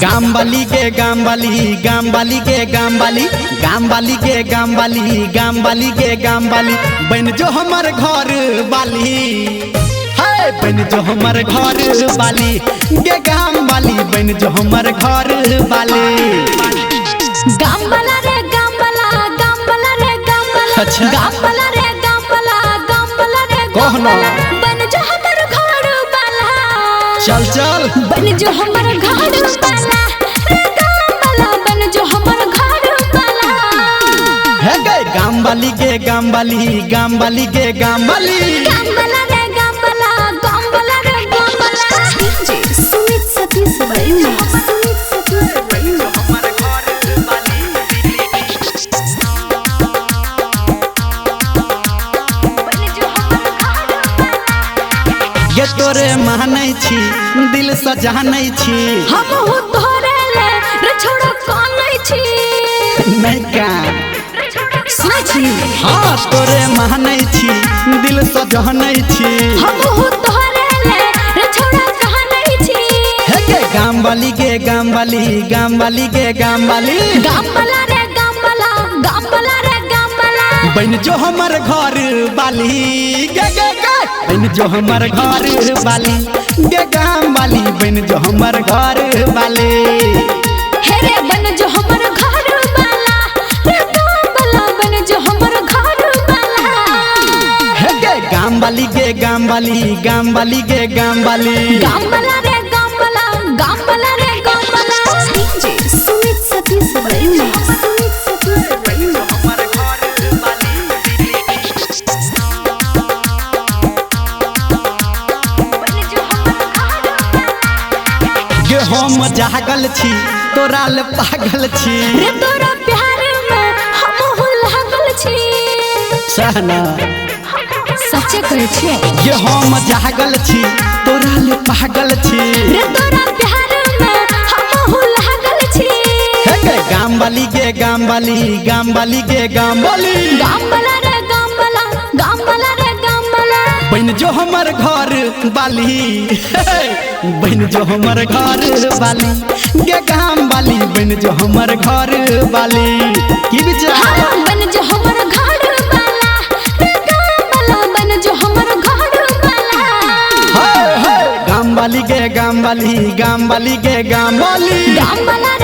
गामवाली के गामवाली गामवाली के गामवाली गामवाली के गामवाली गामवाली के गामवाली बन जो हमर घर वाली है बन जो हमर घर वाली गे गामवाली बन जो हमर घर वाली गामवाला रे गामवाला गामवाला रे गामवाला अच्छा गामवाला रे गामवाला गामवाला रे कहना बन जो हमर घर वाला चल चल बन जो हमर घर वाला रे गामवाला बन जो हमर घर वाला है गे गामवाली के गामवाली गामवाली के गामवाली गामवाला रे गामवाला गामवाला रे गामवाला सुमित सतीश भाई सुमित सतीश भाई ये तोरे मानै छी दिल से जानै छी हम हो तोरे ले रे छोड़ो कानै छी नहीं का सुनै छी हाँ तोरे मानै छी दिल से जानै छी हम हो तोरे ले रे छोड़ो कानै छी हे गे गामवाली के गामवाली गामवाली के गामवाली गामवाला रे गामवाला गामवाला रे गामवाला बन जो हमर घर वाली गे गे गे बन जो हमर घर वाली गे गामवाली बन जो हमर घर वाली हे रे बन जो हमर घर वाला रे गामवाला बन जो हमर घर वाला हे गे गामवाली के गामवाली गामवाली के गामवाली गामवाला रे गामवाला गामवाला रे गामवाला सुमित सतीश भाई सुमित सतीश भाई गे हम जागल छी तोरा ले पागल छी रे तोरा प्यार में हम हो लागल छी सहना सच्चे कहै छी गे हम जागल छी तोरा ले पागल छी रे तोरा प्यार में हम हो लागल छी हे गे गामवाली के गामवाली गामवाली के गामवाली गामवाला रे गामवाला गामवाला रे गामवाला बन जो हमर घर वाली बन जो हमर घर वाली गे गामवाली बन जो हमर घर वाली की विचार बन जो हमर घर वाला रे गामवाला बन जो हमर घर वाला हाय हाय गामवाली के गामवाली गामवाली के गामवाली गामवाला